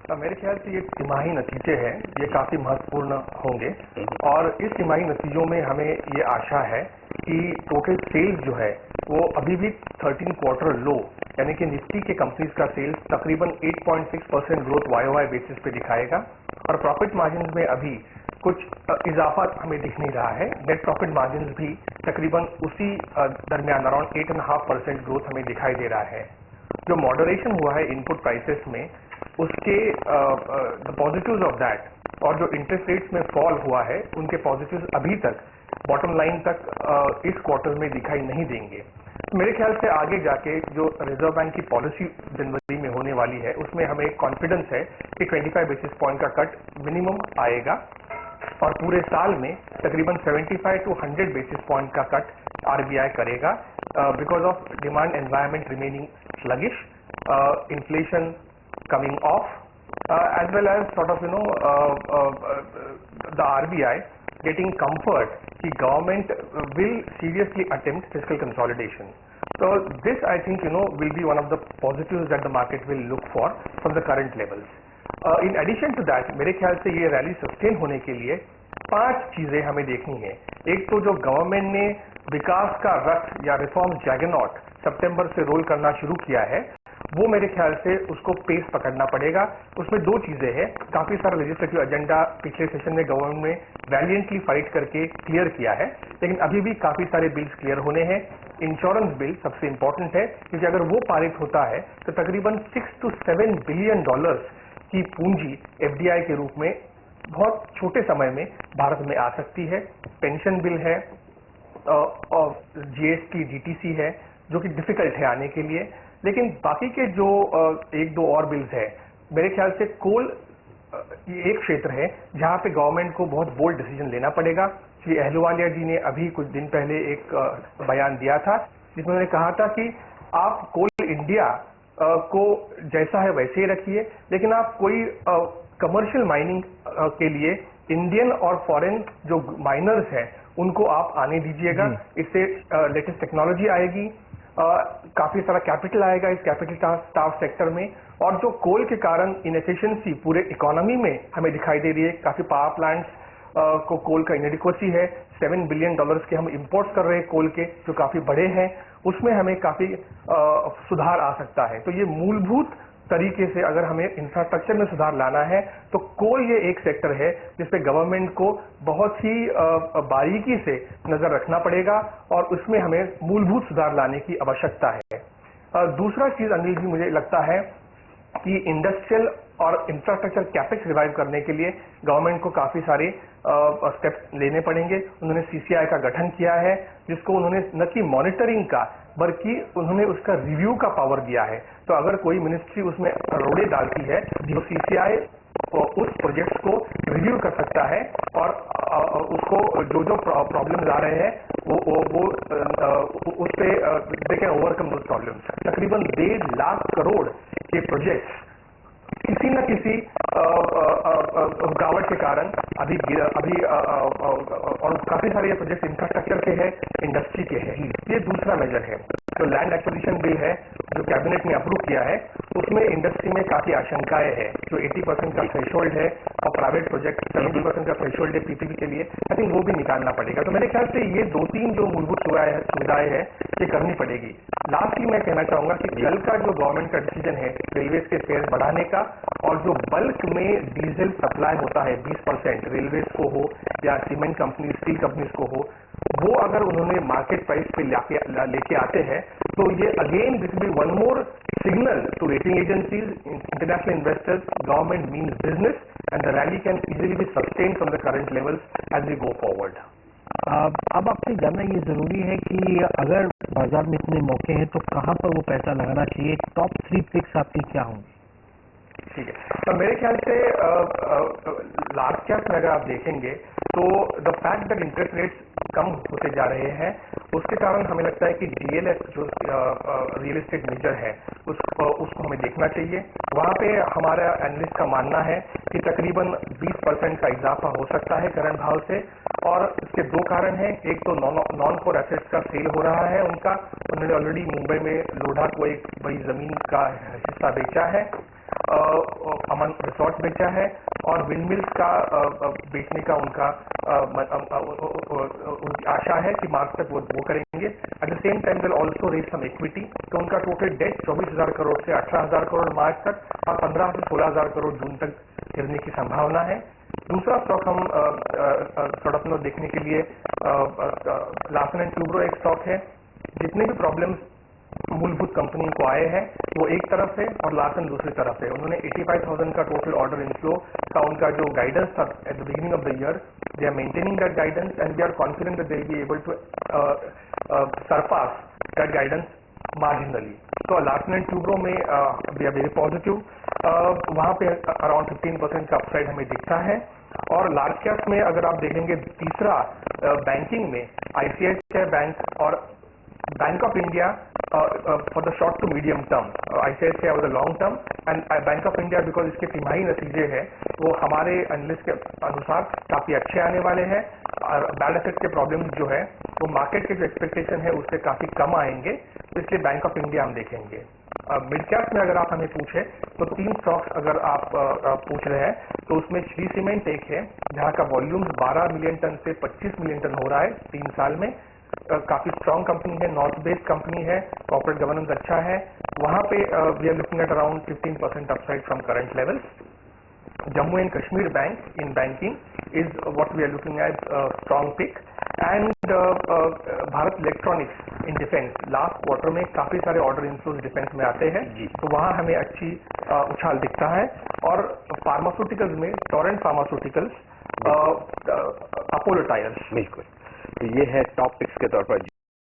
मेरे ख्याल से ये तिमाही नतीजे हैं, ये काफी महत्वपूर्ण होंगे और इस तिमाही नतीजों में हमें ये आशा है कि टोटल सेल्स जो है वो अभी भी 13 क्वार्टर लो, यानी कि निफ्टी के कंपनीज का सेल्स तकरीबन 8.6% ग्रोथ वाई बेसिस पे दिखाएगा और प्रॉफिट मार्जिन में अभी कुछ इजाफा हमें दिख नहीं रहा है। नेट प्रॉफिट मार्जिन भी तकरीबन उसी दरमियान अराउंड 8.5% ग्रोथ हमें दिखाई दे रहा है। जो मॉडरेशन हुआ है इनपुट प्राइसेस में, उसके द पॉजिटिव्स ऑफ दैट और जो इंटरेस्ट रेट्स में फॉल हुआ है उनके पॉजिटिव्स अभी तक बॉटम लाइन तक इस क्वार्टर में दिखाई नहीं देंगे। मेरे ख्याल से आगे जाके जो रिजर्व बैंक की पॉलिसी जनवरी में होने वाली है उसमें हमें कॉन्फिडेंस है कि 25 बेसिस पॉइंट का कट मिनिमम आएगा और पूरे साल में तकरीबन 75 to 100 बेसिस पॉइंट का कट आरबीआई करेगा because of demand environment remaining sluggish, inflation coming off, as well as sort of the RBI getting comfort कि government will seriously attempt fiscal consolidation. So this I think will be one of the positives that the market will look for from the current levels. In addition to that, मेरे ख्याल से ये rally sustain होने के लिए 5 चीजें हमें देखनी है। एक तो जो गवर्नमेंट ने विकास का रथ या रिफॉर्म जैगनॉट सितंबर से रोल करना शुरू किया है, वो मेरे ख्याल से उसको पेस पकड़ना पड़ेगा। उसमें 2 चीजें हैं। काफी सारा लेजिस्लेटिव एजेंडा पिछले सेशन में गवर्नमेंट ने वैलियंटली फाइट करके क्लियर किया है, लेकिन अभी भी काफी सारे बिल्स क्लियर होने हैं। इंश्योरेंस बिल सबसे इंपॉर्टेंट है क्योंकि अगर वो पारित होता है तो तकरीबन $6 to 7 बिलियन की पूंजी एफडीआई के रूप में बहुत छोटे समय में भारत में आ सकती है। पेंशन बिल है और जीएसटी डीटीसी है जो कि डिफिकल्ट है आने के लिए, लेकिन बाकी के जो 1-2 और बिल्स है, मेरे ख्याल से कोल ये एक क्षेत्र है जहां पे गवर्नमेंट को बहुत बोल्ड डिसीजन लेना पड़ेगा। श्री अहलुवालिया जी ने अभी कुछ दिन पहले एक बयान दिया था जिसमें उन्होंने कहा था कि आप कोल इंडिया को जैसा है वैसे ही रखिए, लेकिन आप कोई कमर्शियल माइनिंग के लिए इंडियन और फॉरेन जो माइनर्स हैं उनको आप आने दीजिएगा। इससे लेटेस्ट टेक्नोलॉजी आएगी, काफी सारा कैपिटल आएगा इस कैपिटल स्टाफ सेक्टर में, और जो कोल के कारण इनएफिशिएंसी पूरे इकोनॉमी में हमें दिखाई दे रही है। काफी पावर प्लांट्स को कोल का इनएडिक्वेसी है। $7 बिलियन के हम इंपोर्ट्स कर रहे हैं कोल के जो काफी बड़े हैं, उसमें हमें काफी सुधार आ सकता है। तो ये मूलभूत तरीके से अगर हमें इंफ्रास्ट्रक्चर में सुधार लाना है तो कोल ये एक सेक्टर है जिसपे गवर्नमेंट को बहुत ही बारीकी से नजर रखना पड़ेगा और उसमें हमें मूलभूत सुधार लाने की आवश्यकता है। दूसरा चीज अनिल जी मुझे लगता है कि इंडस्ट्रियल और इंफ्रास्ट्रक्चर कैपेक्स रिवाइव करने के लिए गवर्नमेंट को काफी सारे स्टेप्स लेने पड़ेंगे। उन्होंने सीसीआई का गठन किया है जिसको उन्होंने न कि मॉनिटरिंग का बल्कि उन्होंने उसका रिव्यू का पावर दिया है। तो अगर कोई मिनिस्ट्री उसमें रोड़े डालती है तो सीसीआई उस प्रोजेक्ट्स को रिव्यू कर सकता है और उसको जो जो प्रॉब्लम्स आ रहे हैं वो उस पे they can overcome those problems. तकरीबन 1.5 लाख करोड़ के प्रोजेक्ट्स किसी न किसी रुकावट के कारण अभी और काफी सारे ये प्रोजेक्ट इंफ्रास्ट्रक्चर के हैं, इंडस्ट्री के हैं। ये दूसरा मेजर है। जो लैंड एक्विजिशन बिल है जो कैबिनेट ने अप्रूव किया है उसमें इंडस्ट्री में काफी आशंकाएं हैं। जो 80% का थ्रेशोल्ड है और प्राइवेट प्रोजेक्ट 70% का थ्रेशोल्ड है पीपीपी के लिए, आई थिंक वो भी निकालना पड़ेगा। तो मेरे ख्याल से ये 2-3 जो मूलभूत सुविधाएं हैं ये करनी पड़ेगी। लास्टली मैं कहना चाहूंगा कि कल का जो गवर्नमेंट का डिसीजन है रेलवेज के फेयर बढ़ाने का और जो बल्क में डीजल सप्लाई होता है 20% रेलवेज को हो या सीमेंट कंपनी स्टील कंपनीज को हो, वो अगर उन्होंने मार्केट प्राइस पे लेके आते हैं तो ये again this will be one more signal to rating agencies, international investors, government means business and the rally can easily be sustain from the current levels as we go forward. अब आपसे जानना ये जरूरी है कि अगर बाजार में इतने मौके हैं तो कहाँ पर वो पैसा लगाना चाहिए? टॉप 3 पिक्स आपकी क्या होंगी? ठीक है, तो मेरे ख्याल से लार्ज कैप में अगर आप देखेंगे तो the fact that interest rates कम होते जा रहे हैं उसके कारण हमें लगता है कि डीएलएफ जो रियल एस्टेट मेजर है उसको हमें देखना चाहिए। वहाँ पे हमारा एनालिस्ट का मानना है कि तकरीबन 20% का इजाफा हो सकता है करंट भाव से, और इसके 2 कारण हैं। एक तो नॉन कोर एसेट्स का सेल हो रहा है उन्होंने ऑलरेडी मुंबई में लोढ़ा को एक बड़ी जमीन का हिस्सा बेचा है। अमन रिसोर्ट बेचा है और विंड मिल्स का बेचने का उनका उनकी आशा है कि मार्च तक वो करेंगे। At the same time will also raise some equity, तो उनका टोटल डेट 24,000 करोड़ से 18,000 करोड़ मार्च तक और 15 से 16,000 करोड़ जून तक गिरने की संभावना है। दूसरा स्टॉक हम स्टार्टअप में देखने के लिए लार्सन एंड टूब्रो एक स्टॉक है। जितने भी प्रॉब्लम्स मूलभूत कंपनी को आए हैं वो एक तरफ है और लार्सन दूसरी तरफ है। उन्होंने 85,000 का टोटल ऑर्डर इनफ्लो का उनका जो गाइडेंस था at the beginning of the year, they are maintaining that guidance and they are confident that they will be able to surpass that guidance marginally. तो लार्सन एंड टूब्रो में we are very positive, वहां पे around 15% का upside हमें दिखता है। और large cap में अगर आप देखेंगे तीसरा बैंकिंग में आईसीआईसीआई बैंक और Bank of India for the short to medium term, ICICI for the long term and Bank of India because इसके तिमाही नतीजे हैं वो हमारे एनालिस्ट के अनुसार काफी अच्छे आने वाले हैं और बैड एसेट के प्रॉब्लम्स जो है वो मार्केट के जो एक्सपेक्टेशन है उससे काफी कम आएंगे, तो इसलिए बैंक ऑफ इंडिया हम देखेंगे। मिड कैप में अगर आप हमें पूछे तो 3 स्टॉक्स अगर आप पूछ रहे हैं तो उसमें श्री सीमेंट एक है जहां का वॉल्यूम 12 मिलियन टन से 25 मिलियन टन हो रहा है 3 साल में। काफी स्ट्रॉन्ग कंपनी है, नॉर्थ बेस्ड कंपनी है, कॉर्पोरेट गवर्नेंस अच्छा है, वहां पे we are looking at around 15% upside from current levels. Jammu and Kashmir Bank in banking is what we are looking at, strong pick, and Bharat Electronics in defense last quarter में काफी सारे order inflows defence में आते हैं तो वहां हमें अच्छी उछाल दिखता है। और फार्मास्यूटिकल्स में टोरेंट फार्मास्यूटिकल्स, अपोलो टायर्स। बिल्कुल, तो ये है टॉप पिक्स के तौर पर